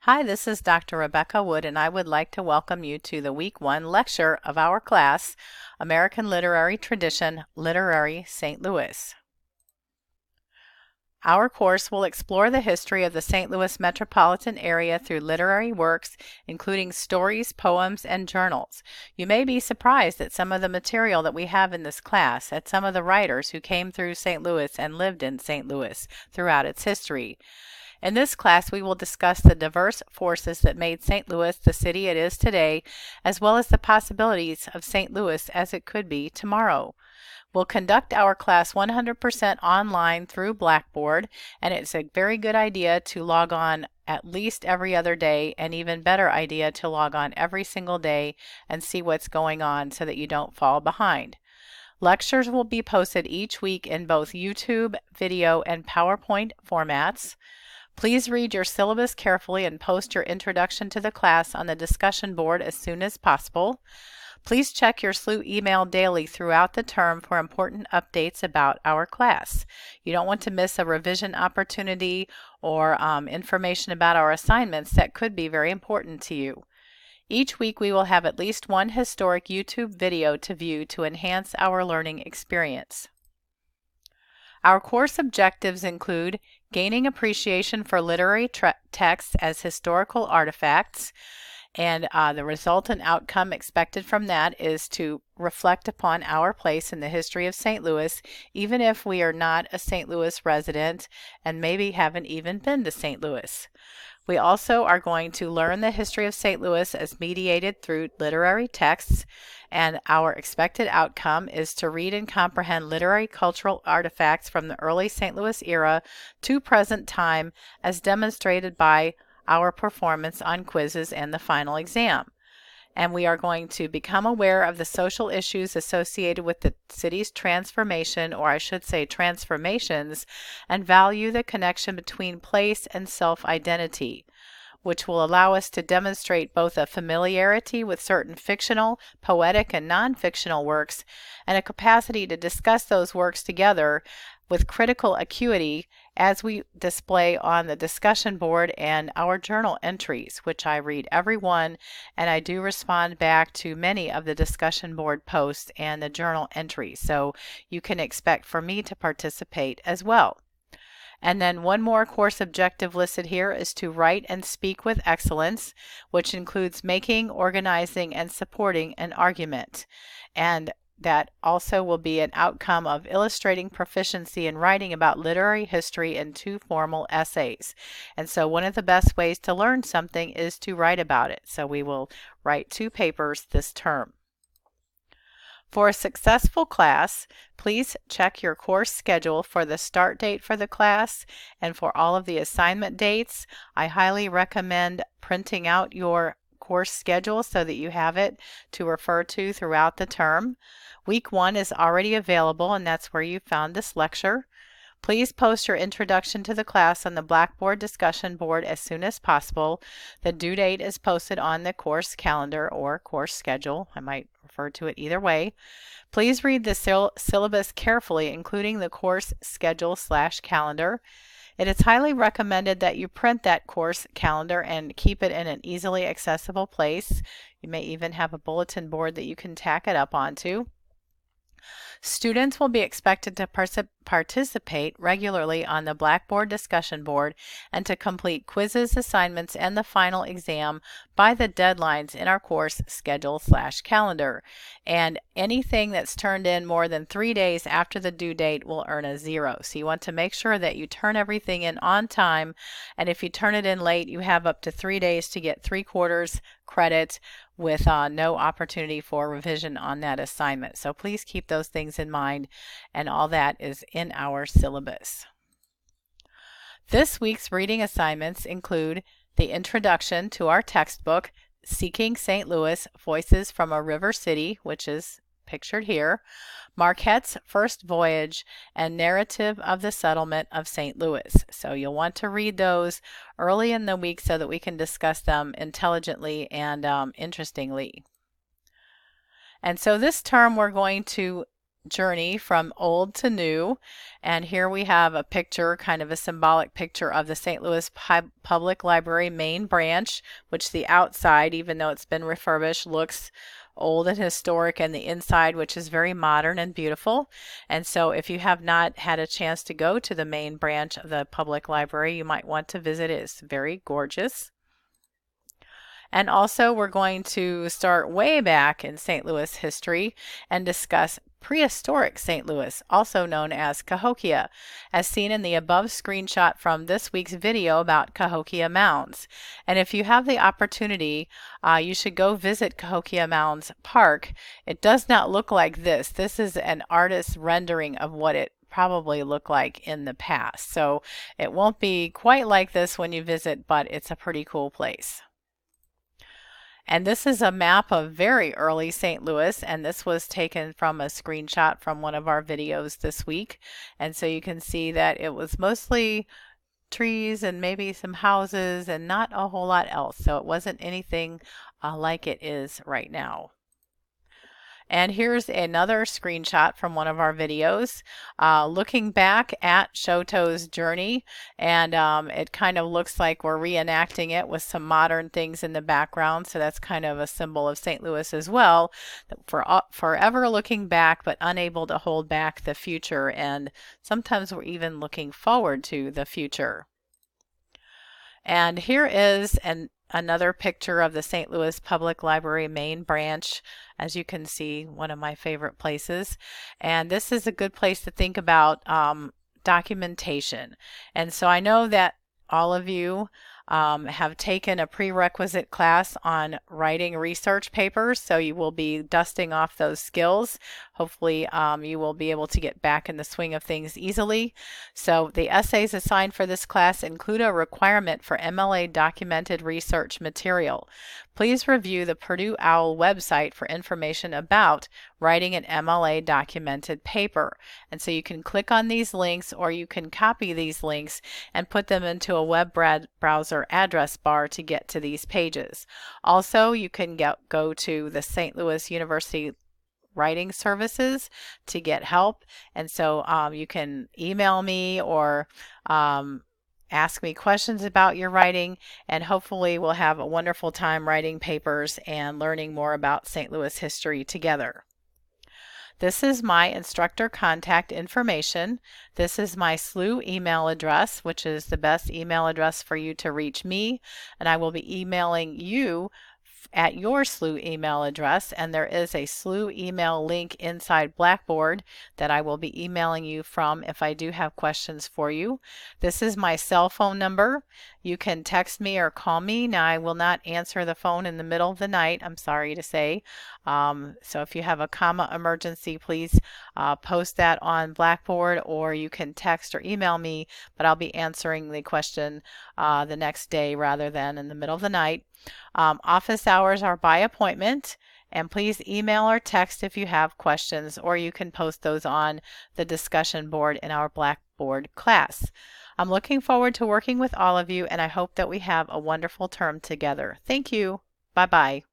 Hi, this is Dr. Rebecca Wood, and I would like to welcome you to the Week 1 lecture of our class, American Literary Tradition, Literary St. Louis. Our course will explore the history of the St. Louis metropolitan area through literary works, including stories, poems, and journals. You may be surprised at some of the material that we have in this class, at some of the writers who came through St. Louis and lived in St. Louis throughout its history. In this class, we will discuss the diverse forces that made St. Louis the city it is today, as well as the possibilities of St. Louis as it could be tomorrow. We'll conduct our class 100% online through Blackboard, and it's a very good idea to log on at least every other day, and even better idea to log on every single day and see what's going on so that you don't fall behind. Lectures will be posted each week in both YouTube, video, and PowerPoint formats. Please read your syllabus carefully and post your introduction to the class on the discussion board as soon as possible. Please check your SLU email daily throughout the term for important updates about our class. You don't want to miss a revision opportunity or information about our assignments that could be very important to you. Each week we will have at least one historic YouTube video to view to enhance our learning experience. Our course objectives include gaining appreciation for literary texts as historical artifacts, and the resultant outcome expected from that is to reflect upon our place in the history of St. Louis, even if we are not a St. Louis resident and maybe haven't even been to St. Louis. We also are going to learn the history of St. Louis as mediated through literary texts, and our expected outcome is to read and comprehend literary cultural artifacts from the early St. Louis era to present time as demonstrated by our performance on quizzes and the final exam. And we are going to become aware of the social issues associated with the city's transformation, or I should say transformations, and value the connection between place and self-identity, which will allow us to demonstrate both a familiarity with certain fictional, poetic, and non-fictional works, and a capacity to discuss those works together with critical acuity as we display on the discussion board and our journal entries, which I read every one, and I do respond back to many of the discussion board posts and the journal entries, so you can expect for me to participate as well. And then one more course objective listed here is to write and speak with excellence, which includes making, organizing, and supporting an argument. And that also will be an outcome of illustrating proficiency in writing about literary history in 2 formal essays. And so one of the best ways to learn something is to write about it. So we will write 2 papers this term. For a successful class, please check your course schedule for the start date for the class and for all of the assignment dates. I highly recommend printing out your course schedule so that you have it to refer to throughout the term. Week 1 is already available, and that's where you found this lecture. Please post your introduction to the class on the Blackboard discussion board as soon as possible. The due date is posted on the course calendar or course schedule. I might refer to it either way. Please read the syllabus carefully, including the course schedule/calendar. It is highly recommended that you print that course calendar and keep it in an easily accessible place. You may even have a bulletin board that you can tack it up onto. Students will be expected to participate regularly on the Blackboard discussion board and to complete quizzes, assignments, and the final exam by the deadlines in our course schedule/calendar. And anything that's turned in more than 3 days after the due date will earn a 0. So you want to make sure that you turn everything in on time, and if you turn it in late, you have up to 3 days to get 3/4 credit with no opportunity for revision on that assignment. So please keep those things in mind, and all that is in our syllabus. This week's reading assignments include the introduction to our textbook, Seeking St. Louis, Voices from a River City, which is pictured here, Marquette's First Voyage, and Narrative of the Settlement of St. Louis. So you'll want to read those early in the week so that we can discuss them intelligently and interestingly. And so this term we're going to journey from old to new. And here we have a picture, kind of a symbolic picture of the St. Louis Public Library main branch, which the outside, even though it's been refurbished, looks old and historic, and the inside, which is very modern and beautiful. And so if you have not had a chance to go to the main branch of the public library, you might want to visit it. It's very gorgeous. And also, we're going to start way back in St. Louis history and discuss prehistoric St. Louis, also known as Cahokia, as seen in the above screenshot from this week's video about Cahokia Mounds. And if you have the opportunity, you should go visit Cahokia Mounds Park. It does not look like this. This is an artist's rendering of what it probably looked like in the past. So it won't be quite like this when you visit, but it's a pretty cool place. And this is a map of very early St. Louis, and this was taken from a screenshot from one of our videos this week. And so you can see that it was mostly trees and maybe some houses and not a whole lot else. So it wasn't anything like it is right now. And here's another screenshot from one of our videos looking back at Chouteau's journey. And it kind of looks like we're reenacting it with some modern things in the background. So that's kind of a symbol of St. Louis as well. Forever looking back, but unable to hold back the future. And sometimes we're even looking forward to the future. And here is another picture of the St. Louis Public Library main branch. As you can see, one of my favorite places. And this is a good place to think about documentation. And so I know that all of you have taken a prerequisite class on writing research papers, so you will be dusting off those skills. Hopefully you will be able to get back in the swing of things easily. So the essays assigned for this class include a requirement for MLA documented research material. Please review the Purdue OWL website for information about writing an MLA documented paper. And so you can click on these links, or you can copy these links and put them into a web browser address bar to get to these pages. Also, you can go to the St. Louis University Writing Services to get help. And so you can email me or ask me questions about your writing, and hopefully we'll have a wonderful time writing papers and learning more about St. Louis history together. This is my instructor contact information. This is my SLU email address, which is the best email address for you to reach me, and I will be emailing you at your SLU email address, and there is a SLU email link inside Blackboard that I will be emailing you from if I do have questions for you. This is my cell phone number. You can text me or call me. Now, I will not answer the phone in the middle of the night, I'm sorry to say. So if you have a comma emergency, please post that on Blackboard, or you can text or email me, but I'll be answering the question the next day rather than in the middle of the night. Office hours are by appointment, and please email or text if you have questions, or you can post those on the discussion board in our Blackboard class. I'm looking forward to working with all of you, and I hope that we have a wonderful term together. Thank you. Bye-bye.